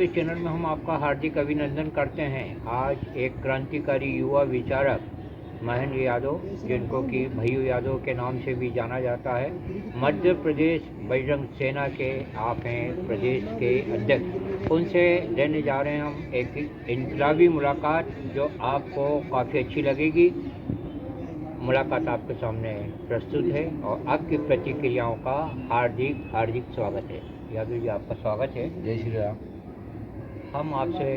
के चैनल में हम आपका हार्दिक अभिनंदन करते हैं। आज एक क्रांतिकारी युवा विचारक महेंद्र यादव, जिनको कि भैयू यादव के नाम से भी जाना जाता है, मध्य प्रदेश बजरंग सेना के आप हैं प्रदेश के अध्यक्ष। उनसे लेने जा रहे हैं हम एक इनकलाबी मुलाकात जो आपको काफ़ी अच्छी लगेगी। मुलाकात आपके सामने प्रस्तुत है और आपकी प्रतिक्रियाओं का हार्दिक हार्दिक स्वागत है। यादव जी, आपका स्वागत है। जय श्री राम। हम आपसे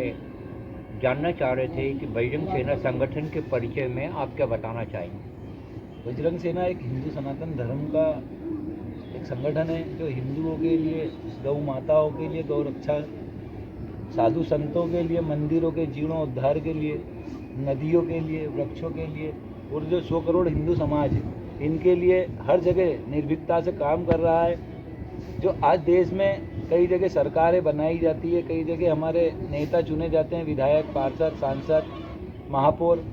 जानना चाह रहे थे कि बजरंग सेना संगठन के परिचय में आप क्या बताना चाहेंगे। बजरंग सेना एक हिंदू सनातन धर्म का एक संगठन है जो हिंदुओं के लिए, गौ माताओं के लिए, गौ रक्षा, साधु संतों के लिए, मंदिरों के जीर्णोद्धार के लिए, नदियों के लिए, वृक्षों के लिए और जो 100 करोड़ हिंदू समाज है इनके लिए हर जगह निर्भीकता से काम कर रहा है। जो आज देश में कई जगह सरकारें बनाई जाती है, कई जगह हमारे नेता चुने जाते हैं, विधायक, पार्षद, सांसद, महापौर,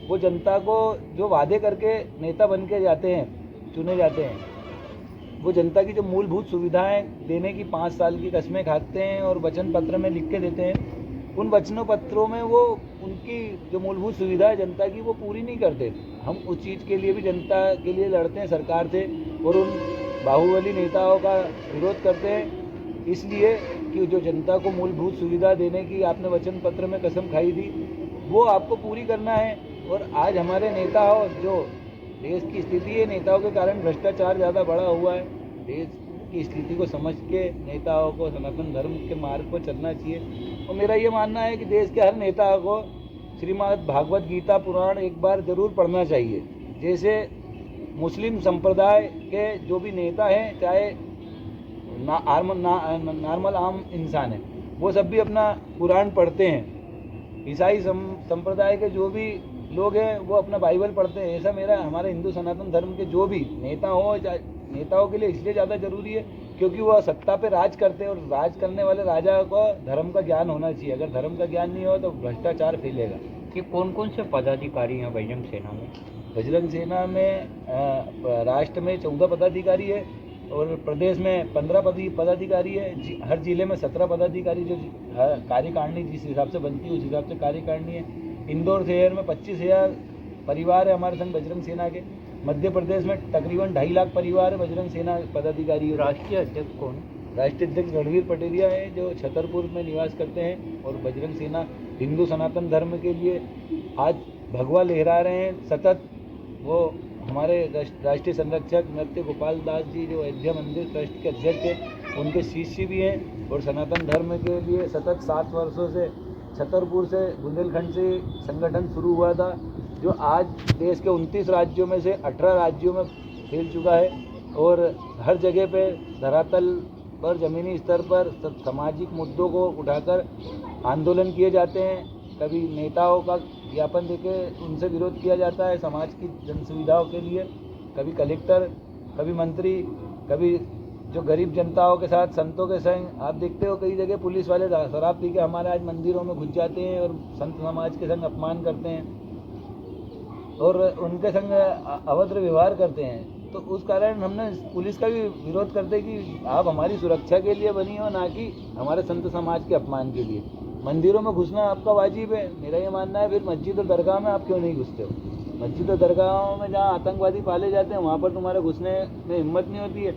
वो जनता को जो वादे करके नेता बन के जाते हैं, चुने जाते हैं, वो जनता की जो मूलभूत सुविधाएं देने की 5 साल की कस्में खाते हैं और वचन पत्र में लिख के देते हैं। उन वचनों पत्रों में वो उनकी जो मूलभूत सुविधा है जनता की वो पूरी नहीं करते। हम उस चीज़ के लिए भी जनता के लिए लड़ते हैं सरकार से और उन बाहुबली नेताओं का विरोध करते हैं, इसलिए कि जो जनता को मूलभूत सुविधा देने की आपने वचन पत्र में कसम खाई थी वो आपको पूरी करना है। और आज हमारे नेता हो, जो देश की स्थिति है, नेताओं के कारण भ्रष्टाचार ज़्यादा बढ़ा हुआ है। देश की स्थिति को समझ के नेताओं को सनातन धर्म के मार्ग पर चलना चाहिए। और मेरा ये मानना है कि देश के हर नेता को श्रीमद् भागवत गीता पुराण एक बार ज़रूर पढ़ना चाहिए। जैसे मुस्लिम संप्रदाय के जो भी नेता हैं, चाहे नॉर्मल आम इंसान है, वो सब भी अपना कुरान पढ़ते हैं। ईसाई संप्रदाय के जो भी लोग हैं वो अपना बाइबल पढ़ते हैं। ऐसा मेरा हमारे हिंदू सनातन धर्म के जो भी नेता हो, नेताओं के लिए इसलिए ज़्यादा जरूरी है क्योंकि वह सत्ता पे राज करते हैं और राज करने वाले राजा को धर्म का ज्ञान होना चाहिए। अगर धर्म का ज्ञान नहीं हो तो भ्रष्टाचार फैलेगा। कि कौन कौन से पदाधिकारी हैं बजरंग सेना में? बजरंग सेना में राष्ट्र में 14 पदाधिकारी है और प्रदेश में 15 पदाधिकारी है। हर जिले में 17 पदाधिकारी, जो कार्यकारिणी जिस हिसाब से बनती है उस हिसाब से कार्यकारिणी है। इंदौर शहर में 25,000 परिवार है हमारे संग बजरंग सेना के। मध्य प्रदेश में तकरीबन 2.5 लाख परिवार है बजरंग सेना पदाधिकारी। राष्ट्रीय अध्यक्ष कौन? राष्ट्रीय अध्यक्ष रणवीर पटेरिया है जो छतरपुर में निवास करते हैं। और बजरंग सेना हिंदू सनातन धर्म के लिए आज भगवा लहरा रहे हैं सतत। वो हमारे राष्ट्रीय संरक्षक नृत्य गोपाल दास जी, जो अयोध्या मंदिर ट्रस्ट के अध्यक्ष हैं, उनके शिष्य भी हैं और सनातन धर्म के लिए सतत 7 वर्षों से छतरपुर से, बुंदेलखंड से संगठन शुरू हुआ था, जो आज देश के 29 राज्यों में से 18 राज्यों में फैल चुका है। और हर जगह पे धरातल पर, ज़मीनी स्तर पर सामाजिक मुद्दों को उठाकर आंदोलन किए जाते हैं। कभी नेताओं का ज्ञापन देके उनसे विरोध किया जाता है समाज की जन सुविधाओं के लिए। कभी कलेक्टर, कभी मंत्री, कभी जो गरीब जनताओं के साथ संतों के संग। आप देखते हो कई जगह पुलिस वाले शराब पी के हमारे आज मंदिरों में घुस जाते हैं और संत समाज के संग अपमान करते हैं और उनके संग अभद्र व्यवहार करते हैं। तो उस कारण हमने पुलिस का भी विरोध करते हैं कि आप हमारी सुरक्षा के लिए बनी हो, ना कि हमारे संत समाज के अपमान के लिए। मंदिरों में घुसना आपका वाजिब है, मेरा ये मानना है। फिर मस्जिद और दरगाह में आप क्यों नहीं घुसते हो? मस्जिद और दरगाहों में जहाँ आतंकवादी पाले जाते हैं वहाँ पर तुम्हारे घुसने में हिम्मत नहीं होती है।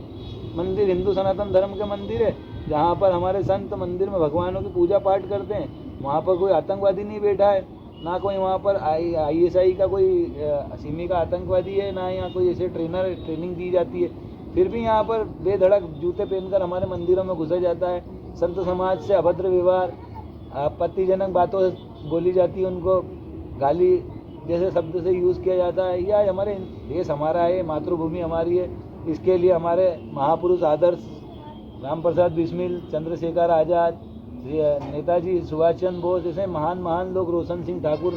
मंदिर हिंदू सनातन धर्म के मंदिर है, जहाँ पर हमारे संत मंदिर में भगवानों की पूजा पाठ करते हैं, वहाँ पर कोई आतंकवादी नहीं बैठा है, ना कोई वहाँ पर ISI का कोई सिमी का आतंकवादी है, ना यहाँ कोई ऐसे ट्रेनिंग दी जाती है। फिर भी यहाँ पर बेधड़क जूते पहनकर हमारे मंदिरों में घुसा जाता है। संत समाज से अभद्र व्यवहार, आपत्तिजनक बातों बोली जाती है, उनको गाली जैसे शब्द से यूज़ किया जाता है। या हमारे देश हमारा है, मातृभूमि हमारी है, इसके लिए हमारे महापुरुष आदर्श राम प्रसाद बिस्मिल, चंद्रशेखर आज़ाद, नेताजी सुभाष चंद्र बोस जैसे महान लोग, रोशन सिंह ठाकुर,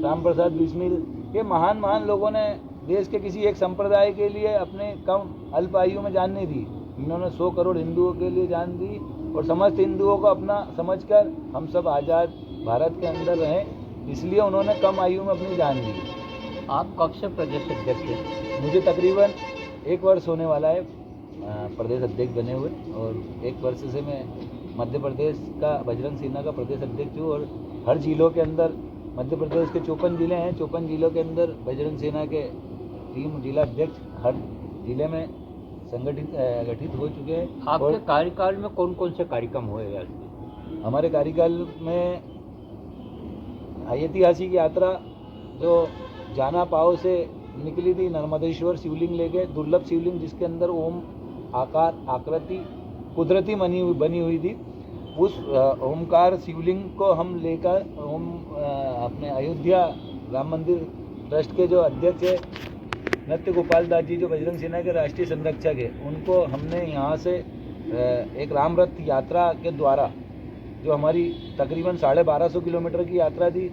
राम प्रसाद बिस्मिल, ये महान लोगों ने देश के किसी एक संप्रदाय के लिए अपने कम अल्प आयु में जान नहीं दी। इन्होंने 100 करोड़ हिंदुओं के लिए जान दी और समस्त हिंदुओं को अपना समझकर हम सब आज़ाद भारत के अंदर रहें, इसलिए उन्होंने कम आयु में अपनी जान दी। आप कब से प्रदेश अध्यक्ष हैं? मुझे तकरीबन 1 वर्ष होने वाला है प्रदेश अध्यक्ष बने हुए और 1 वर्ष से मैं मध्य प्रदेश का बजरंग सेना का प्रदेश अध्यक्ष हूँ और हर जिलों के अंदर, मध्य प्रदेश के 54 जिले हैं, 54 जिलों के अंदर बजरंग सेना के टीम जिला अध्यक्ष हर जिले में गठित हो चुके हैं। आपके और कार्यकाल में कौन कौन से कार्यक्रम हुए हैं? हमारे कार्यकाल में ऐतिहासिक यात्रा जो जाना पाव से निकली थी, नर्मदेश्वर शिवलिंग लेके, दुर्लभ शिवलिंग जिसके अंदर ओम आकार आकृति कुदरती बनी हुई थी, उस ओमकार शिवलिंग को हम लेकर अपने अयोध्या राम मंदिर ट्रस्ट के जो अध्यक्ष है नृत्य गोपाल दास जी, जो बजरंग सेना के राष्ट्रीय संरक्षक है, उनको हमने यहाँ से एक राम रथ यात्रा के द्वारा, जो हमारी तकरीबन 1250 किलोमीटर की यात्रा थी,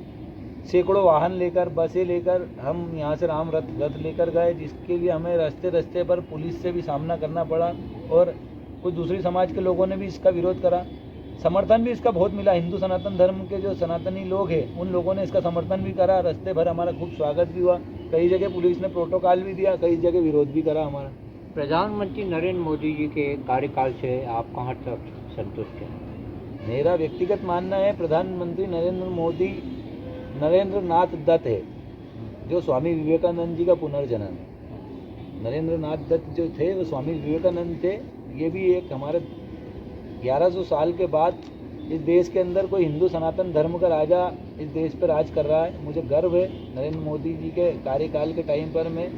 सैकड़ों वाहन लेकर, बसें लेकर हम यहाँ से राम रथ लेकर गए, जिसके लिए हमें रास्ते पर पुलिस से भी सामना करना पड़ा और कुछ दूसरी समाज के लोगों ने भी इसका विरोध करा। समर्थन भी इसका बहुत मिला। हिंदू सनातन धर्म के जो सनातनी लोग हैं उन लोगों ने इसका समर्थन भी करा, रास्ते भर हमारा खूब स्वागत भी हुआ, कई जगह पुलिस ने प्रोटोकॉल भी दिया, कई जगह विरोध भी करा हमारा। प्रधानमंत्री नरेंद्र मोदी जी के कार्यकाल से आप कहाँ तक संतुष्ट हैं? मेरा व्यक्तिगत मानना है प्रधानमंत्री नरेंद्र नाथ दत्त है, जो स्वामी विवेकानंद जी का पुनर्जन्म है। नरेंद्र नाथ दत्त जो थे वो स्वामी विवेकानंद थे। ये भी एक हमारे 1100 साल के बाद इस देश के अंदर कोई हिंदू सनातन धर्म का राजा इस देश पर राज कर रहा है। मुझे गर्व है नरेंद्र मोदी जी के कार्यकाल के टाइम पर मैं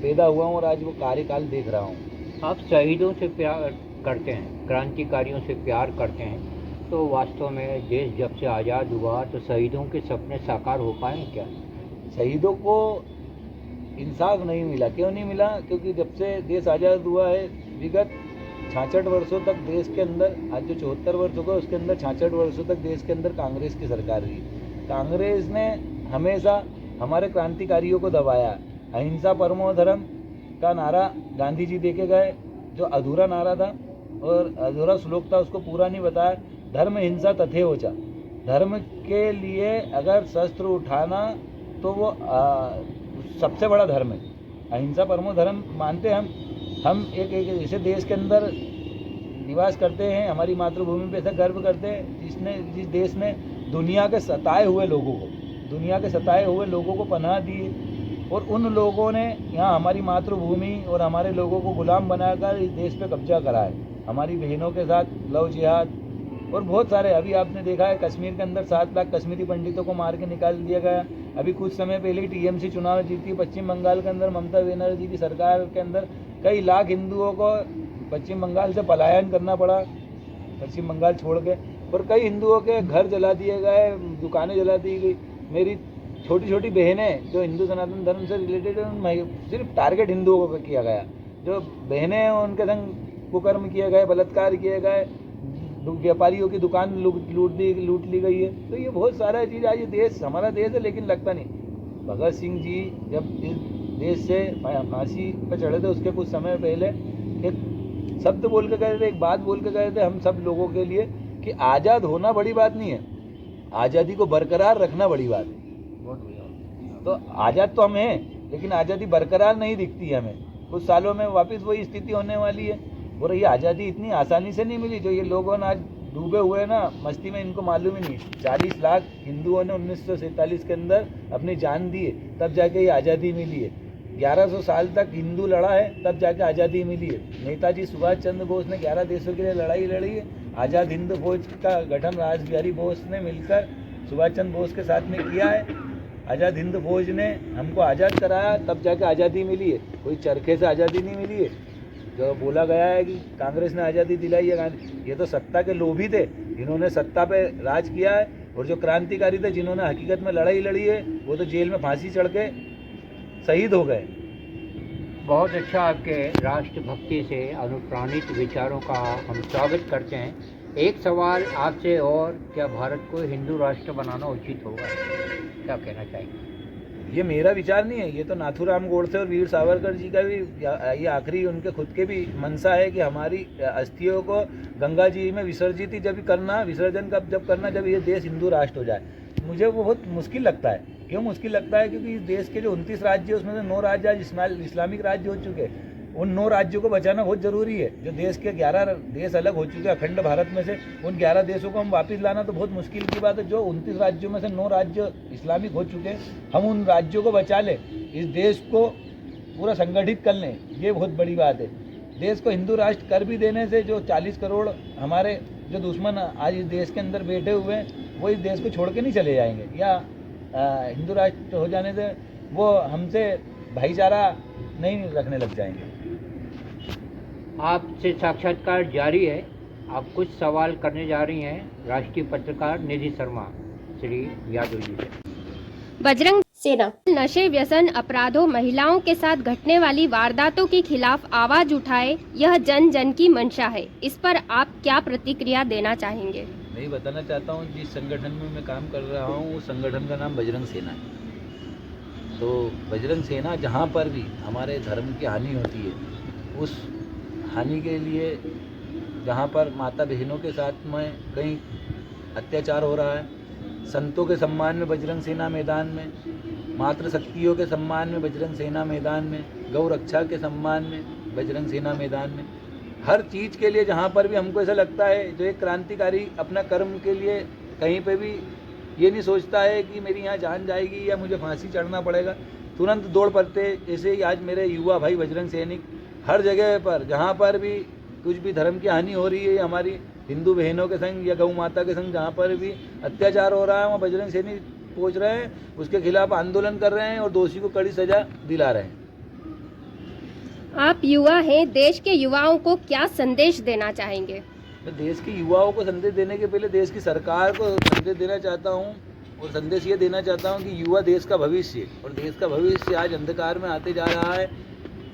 पैदा हुआ हूँ और आज वो कार्यकाल देख रहा हूँ। आप शहीदों से प्यार करते हैं, क्रांतिकारियों से प्यार करते हैं, तो वास्तव में देश जब से आज़ाद हुआ तो शहीदों के सपने साकार हो पाए क्या? शहीदों को इंसाफ नहीं मिला। क्यों नहीं मिला? क्योंकि जब से देश आज़ाद हुआ है, विगत 66 वर्षों तक देश के अंदर, आज जो 74 वर्ष हो गए उसके अंदर 66 वर्षों तक देश के अंदर कांग्रेस की सरकार रही। कांग्रेस ने हमेशा हमारे क्रांतिकारियों को दबाया। अहिंसा परमो धर्म का नारा गांधी जी देके गए, जो अधूरा नारा था और अधूरा श्लोक था, उसको पूरा नहीं बताया। धर्म हिंसा तथेवच, धर्म के लिए अगर शस्त्र उठाना तो वो सबसे बड़ा धर्म है। अहिंसा परमो धर्म मानते हम एक ऐसे देश के अंदर निवास करते हैं, हमारी मातृभूमि पे ऐसा गर्व करते हैं जिस देश ने दुनिया के सताए हुए लोगों को पनाह दी, और उन लोगों ने यहाँ हमारी मातृभूमि और हमारे लोगों को गुलाम बनाकर इस देश पे कब्जा करा है। हमारी बहनों के साथ लव जिहाद और बहुत सारे, अभी आपने देखा है कश्मीर के अंदर 7 लाख कश्मीरी पंडितों को मार के निकाल दिया गया। अभी कुछ समय पहले ही टीएमसी चुनाव जीती पश्चिम बंगाल के अंदर, ममता बनर्जी की सरकार के अंदर कई लाख हिंदुओं को पश्चिम बंगाल से पलायन करना पड़ा, पश्चिम बंगाल छोड़ के, और कई हिंदुओं के घर जला दिए गए, दुकानें जला दी गई। मेरी छोटी छोटी बहनें जो हिंदू सनातन धर्म से रिलेटेड है, सिर्फ टारगेट हिंदुओं को किया गया। जो बहनें हैं उनके संग कुकर्म किए गए, बलात्कार किए गए, व्यापारियों की दुकान लूट ली गई है। तो ये बहुत सारा चीज़, आज ये देश हमारा देश है लेकिन लगता नहीं। भगत सिंह जी जब इस देश से फांसी पर चढ़े थे, उसके कुछ समय पहले एक शब्द बोल के गए थे, एक बात बोल के गए थे हम सब लोगों के लिए कि आज़ाद होना बड़ी बात नहीं है, आज़ादी को बरकरार रखना बड़ी बात है। तो आज़ाद तो हम हैं लेकिन आज़ादी बरकरार नहीं दिखती है हमें। कुछ सालों में वापस वही स्थिति होने वाली है। और ये आज़ादी इतनी आसानी से नहीं मिली। जो ये लोगों ने आज डूबे हुए ना मस्ती में, इनको मालूम ही नहीं। 40 लाख हिंदुओं ने 1947 के अंदर अपनी जान दी है, तब जाके ये आज़ादी मिली है। 1100 साल तक हिंदू लड़ा है, तब जाके आज़ादी मिली है। नेताजी सुभाष चंद्र बोस ने 11 देशों के लिए लड़ाई लड़ी है। आज़ाद हिंद फौज का गठन रासबिहारी बोस ने मिलकर सुभाष चंद्र बोस के साथ में किया है। आज़ाद हिंद फौज ने हमको आज़ाद कराया, तब जाके आज़ादी मिली है। कोई चरखे से आज़ादी नहीं मिली है। जो बोला गया है कि कांग्रेस ने आज़ादी दिलाई है, ये तो सत्ता के लोभी थे जिन्होंने सत्ता पे राज किया है। और जो क्रांतिकारी थे जिन्होंने हकीकत में लड़ाई लड़ी है, वो तो जेल में फांसी चढ़ के शहीद हो गए। बहुत अच्छा, आपके राष्ट्रभक्ति से अनुप्राणित विचारों का हम स्वागत करते हैं। एक सवाल आपसे और, क्या भारत को हिंदू राष्ट्र बनाना उचित होगा? क्या कहना चाहेंगे? ये मेरा विचार नहीं है, ये तो नाथूराम गोडसे और वीर सावरकर जी का भी ये आखिरी उनके खुद के भी मंशा है कि हमारी अस्थियों को गंगा जी में विसर्जित ही जब करना, विसर्जन जब करना, जब ये देश हिंदू राष्ट्र हो जाए। मुझे वो बहुत मुश्किल लगता है। क्यों मुश्किल लगता है? क्योंकि इस देश के जो 29 राज्य है उसमें से 9 राज्य आज इस्लामिक राज्य हो चुके हैं। उन 9 राज्यों को बचाना बहुत ज़रूरी है। जो देश के 11 देश अलग हो चुके हैं अखंड भारत में से, उन 11 देशों को हम वापस लाना तो बहुत मुश्किल की बात है। जो 29 राज्यों में से 9 राज्य इस्लामिक हो चुके हैं, हम उन राज्यों को बचा लें, इस देश को पूरा संगठित कर लें, ये बहुत बड़ी बात है। देश को हिंदू राष्ट्र कर भी देने से जो 40 करोड़ हमारे जो दुश्मन आज इस देश के अंदर बैठे हुए हैं, वो इस देश को छोड़ के नहीं चले जाएंगे, या हिंदू राष्ट्र हो जाने से वो हमसे भाईचारा नहीं रखने लग जाएंगे। आपसे साक्षात्कार जारी है। आप कुछ सवाल करने जा रही हैं राष्ट्रीय पत्रकार निधि शर्मा श्री यादव जी से। बजरंग सेना नशे, व्यसन, अपराधों, महिलाओं के साथ घटने वाली वारदातों के खिलाफ आवाज उठाए, यह जन जन की मंशा है। इस पर आप क्या प्रतिक्रिया देना चाहेंगे? मैं ये बताना चाहता हूँ, जिस संगठन में मैं काम कर रहा हूँ उस संगठन का नाम बजरंग सेना है। तो बजरंग सेना जहाँ पर भी हमारे धर्म की हानि होती है, उस हानि के लिए जहाँ पर माता बहनों के साथ में कहीं अत्याचार हो रहा है, संतों के सम्मान में बजरंग सेना मैदान में, मातृशक्तियों के सम्मान में बजरंग सेना मैदान में, गौ रक्षा के सम्मान में बजरंग सेना मैदान में, हर चीज़ के लिए जहाँ पर भी हमको ऐसा लगता है, जो एक क्रांतिकारी अपना कर्म के लिए कहीं पे भी ये नहीं सोचता है कि मेरी यहाँ जान जाएगी या मुझे फांसी चढ़ना पड़ेगा, तुरंत दौड़ पड़ते। जैसे ही आज मेरे युवा भाई बजरंग सैनिक हर जगह पर जहाँ पर भी कुछ भी धर्म की हानि हो रही है, हमारी हिंदू बहनों के संग या गौ माता के संग जहाँ पर भी अत्याचार हो रहा है, वहाँ बजरंग सैनिक पहुँच रहे हैं, उसके खिलाफ आंदोलन कर रहे हैं और दोषी को कड़ी सजा दिला रहे हैं। आप युवा हैं, देश के युवाओं को क्या संदेश देना चाहेंगे? मैं देश के युवाओं को संदेश देने के पहले देश की सरकार को संदेश देना चाहता हूँ, और संदेश ये देना चाहता हूँ कि युवा देश का भविष्य, और देश का भविष्य आज अंधकार में आते जा रहा है,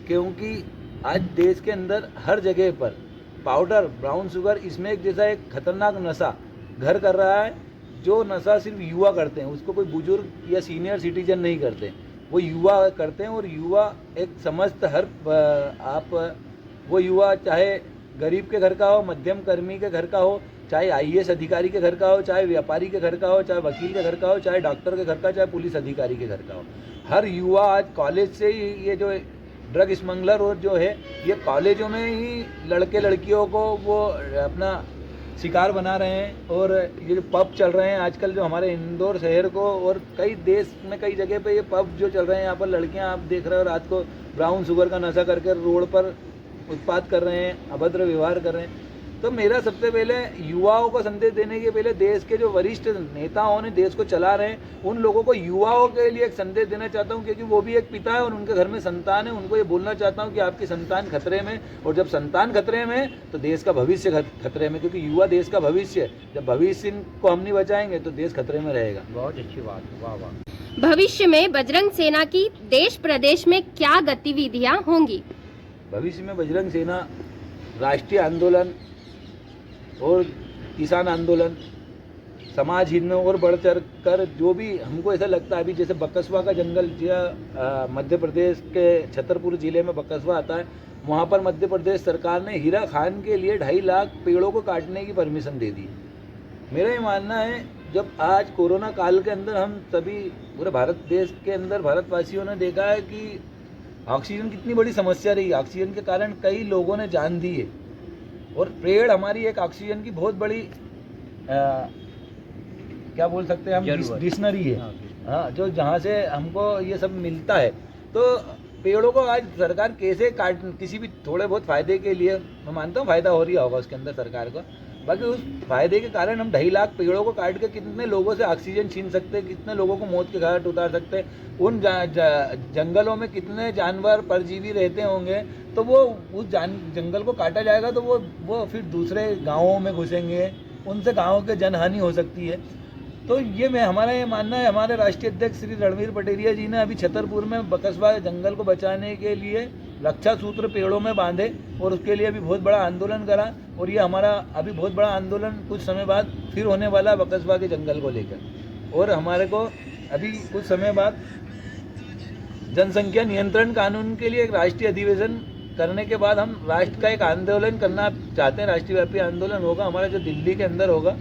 क्योंकि आज देश के अंदर हर जगह पर पाउडर, ब्राउन शुगर, इसमें एक जैसा एक खतरनाक नशा घर कर रहा है। जो नशा सिर्फ युवा करते हैं, उसको कोई बुजुर्ग या सीनियर सिटीजन नहीं करते, वो युवा करते हैं। और युवा एक समस्त हर वो युवा चाहे गरीब के घर का हो, मध्यम कर्मी के घर का हो, चाहे IAS अधिकारी के घर का हो, चाहे व्यापारी के घर का हो, चाहे वकील के घर का हो, चाहे डॉक्टर के घर का, चाहे पुलिस अधिकारी के घर का हो, हर युवा आज कॉलेज से ही ये जो ड्रग स्मगलर और जो है, ये कॉलेजों में ही लड़के लड़कियों को वो अपना शिकार बना रहे हैं। और ये जो पब चल रहे हैं आजकल, जो हमारे इंदौर शहर को और कई देश में कई जगह पे ये पब जो चल रहे हैं, यहाँ पर लड़कियाँ आप देख रहे हो रात को ब्राउन शुगर का नशा करके रोड पर उत्पात कर रहे हैं, अभद्र व्यवहार कर रहे हैं। तो मेरा सबसे पहले युवाओं को संदेश देने के पहले देश के जो वरिष्ठ नेताओं ने देश को चला रहे हैं, उन लोगों को युवाओं के लिए एक संदेश देना चाहता हूं, क्योंकि वो भी एक पिता है और उनके घर में संतान है। उनको ये बोलना चाहता हूं कि आपकी संतान खतरे में, और जब संतान खतरे में तो देश का भविष्य खतरे में, क्योंकि युवा देश का भविष्य है। जब भविष्य को हम नहीं बचाएंगे तो देश खतरे में रहेगा। बहुत अच्छी बात, वाह वाह। भविष्य में बजरंग सेना की देश प्रदेश में क्या गतिविधियां होंगी? भविष्य में बजरंग सेना राष्ट्रीय आंदोलन और किसान आंदोलन, समाज हित में और बढ़ चढ़ कर, जो भी हमको ऐसा लगता है, अभी जैसे बकसवा का जंगल मध्य प्रदेश के छतरपुर जिले में बकसवा आता है, वहाँ पर मध्य प्रदेश सरकार ने हीरा खान के लिए 2.5 लाख पेड़ों को काटने की परमिशन दे दी। मेरा ये मानना है, जब आज कोरोना काल के अंदर हम सभी पूरे भारत देश के अंदर भारतवासियों ने देखा है कि ऑक्सीजन कितनी बड़ी समस्या रही, ऑक्सीजन के कारण कई लोगों ने जान दी है, और पेड़ हमारी एक ऑक्सीजन की बहुत बड़ी क्या बोल सकते हैं हम, डिक्शनरी है। हाँ, जो जहाँ से हमको ये सब मिलता है। तो पेड़ों को आज सरकार कैसे काट, किसी भी थोड़े बहुत फायदे के लिए, मैं मानता हूँ फायदा हो रहा होगा उसके अंदर सरकार को, बाकी उस फायदे के कारण हम 2.5 लाख पेड़ों को काट के कितने लोगों से ऑक्सीजन छीन सकते हैं, कितने लोगों को मौत के घाट उतार सकते हैं। उन जंगलों में कितने जानवर परजीवी रहते होंगे, तो वो उस जंगल को काटा जाएगा तो वो फिर दूसरे गाँवों में घुसेंगे, उनसे गाँव के जनहानि हो सकती है। तो ये हमारा ये मानना है, हमारे राष्ट्रीय अध्यक्ष श्री रणवीर पटेरिया जी ने अभी छतरपुर में बकसवा जंगल को बचाने के लिए रक्षा सूत्र पेड़ों में बांधे, और उसके लिए अभी बहुत बड़ा आंदोलन करा, और ये हमारा अभी बहुत बड़ा आंदोलन कुछ समय बाद फिर होने वाला है बकसवा के जंगल को लेकर। और हमारे को अभी कुछ समय बाद जनसंख्या नियंत्रण कानून के लिए एक राष्ट्रीय अधिवेशन करने के बाद हम राष्ट्र का एक आंदोलन करना चाहते हैं, राष्ट्रीय व्यापी आंदोलन होगा हमारा, जो दिल्ली के अंदर होगा,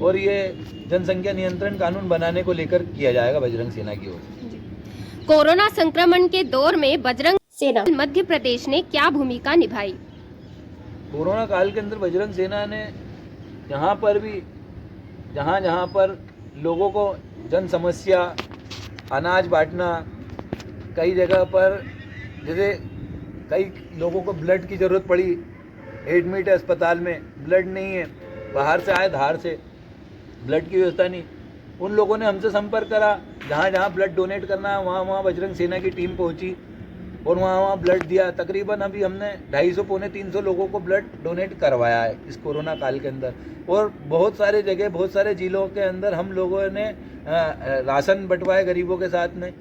और ये जनसंख्या नियंत्रण कानून बनाने को लेकर किया जाएगा बजरंग सेना की ओर से। कोरोना संक्रमण के दौर में बजरंग सेना मध्य प्रदेश ने क्या भूमिका निभाई? कोरोना काल के अंदर बजरंग सेना ने जहाँ पर भी जहाँ पर लोगों को जन समस्या, अनाज बांटना, कई जगह पर जैसे कई लोगों को ब्लड की ज़रूरत पड़ी, एडमिट है अस्पताल में, ब्लड नहीं है, बाहर से आए धार से, ब्लड की व्यवस्था नहीं, उन लोगों ने हमसे संपर्क करा, जहाँ ब्लड डोनेट करना है वहाँ बजरंग सेना की टीम पहुँची और वहाँ ब्लड दिया। तकरीबन अभी हमने 250 पौने 300 लोगों को ब्लड डोनेट करवाया है इस कोरोना काल के अंदर। और बहुत सारे जगह, बहुत सारे जिलों के अंदर हम लोगों ने राशन बंटवाए गरीबों के साथ में।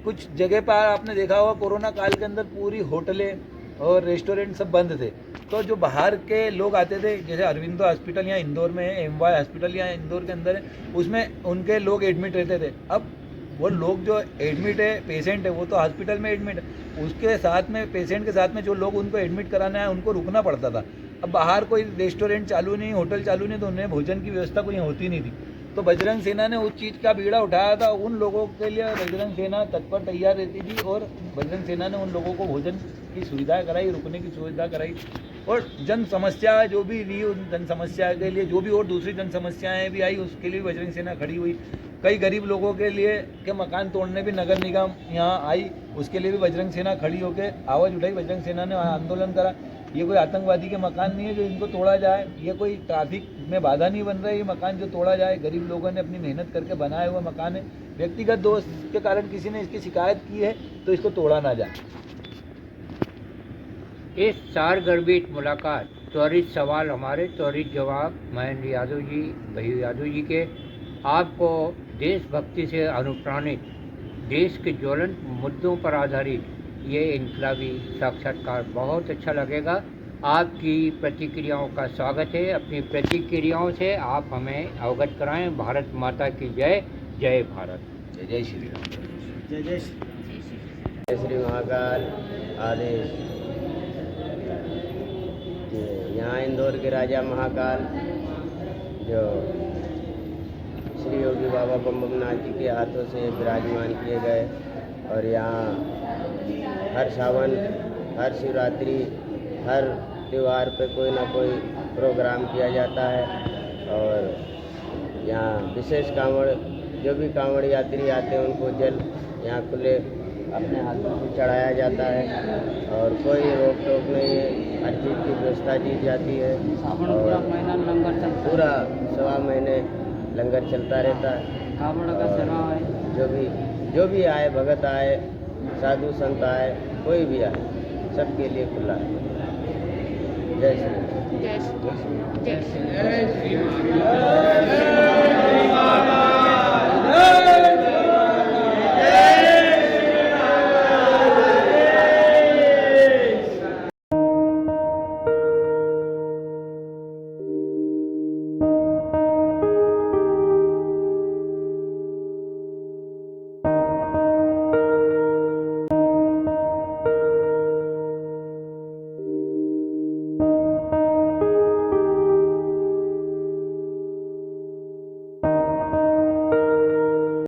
कुछ जगह पर आपने देखा होगा कोरोना काल के अंदर पूरी होटलें और रेस्टोरेंट सब बंद थे, तो जो बाहर के लोग आते थे, जैसे अरविंदो हॉस्पिटल यहाँ इंदौर में है, एमवाई हॉस्पिटल यहाँ इंदौर के अंदर है, उसमें उनके लोग एडमिट रहते थे। अब वो लोग जो एडमिट है, पेशेंट है, वो तो हॉस्पिटल में एडमिट है, उसके साथ में पेशेंट के साथ में जो लोग उनको एडमिट कराना है उनको रुकना पड़ता था। अब बाहर कोई रेस्टोरेंट चालू नहीं, होटल चालू नहीं, तो उन्हें भोजन की व्यवस्था कोई होती नहीं थी। तो बजरंग सेना ने उस चीज़ का बीड़ा उठाया था। उन लोगों के लिए बजरंग सेना तत्पर तैयार रहती थी और बजरंग सेना ने उन लोगों को भोजन की सुविधा कराई, रुकने की सुविधा कराई और जन समस्या जो भी ली, उन जन समस्या के लिए जो भी और दूसरी जन समस्याएं भी आई उसके लिए बजरंग सेना खड़ी हुई। कई गरीब लोगों के लिए के मकान तोड़ने भी नगर निगम यहाँ आई, उसके लिए भी बजरंग सेना खड़ी होकर आवाज़ उठाई। बजरंग सेना ने आंदोलन करा। ये कोई आतंकवादी के मकान नहीं है जो इनको तोड़ा जाए, ये कोई ट्रैफिक में बाधा नहीं बन रहा है ये मकान जो तोड़ा जाए। गरीब लोगों ने अपनी मेहनत करके बनाए हुए मकान है, व्यक्तिगत दोष के कारण किसी ने इसकी शिकायत की है तो इसको तोड़ा ना जाए। इस सारगर्भित मुलाकात, त्वरित सवाल हमारे, त्वरित जवाब महेंद्र यादव जी, भैयू यादव जी के। आपको देशभक्ति से अनुप्राणित, देश के ज्वलंत मुद्दों पर आधारित ये इनकलाबी साक्षात्कार बहुत अच्छा लगेगा। आपकी प्रतिक्रियाओं का स्वागत है। अपनी प्रतिक्रियाओं से आप हमें अवगत कराएं। भारत माता की जय। जय भारत। जय जय श्री राम। जय जय श्री महाकाल। आदेश यहाँ इंदौर के राजा महाकाल जो श्री योगी बाबा बम बमनाथ जी के हाथों से विराजमान किए गए और यहाँ हर सावन, हर शिवरात्रि, हर त्यौहार पे कोई ना कोई प्रोग्राम किया जाता है और यहाँ विशेष कांवड़, जो भी कांवड़ यात्री आते हैं उनको जल यहाँ खुले अपने हाथों से चढ़ाया जाता है और कोई रोक टोक नहीं है। हर चीज़ की व्यवस्था की जाती है और पूरा 1.25 महीने लंगर चलता रहता है। जो भी आए, भगत आए, साधु संत आए, कोई भी आए, सबके लिए खुला है। जय श्री राम। जय श्री राम।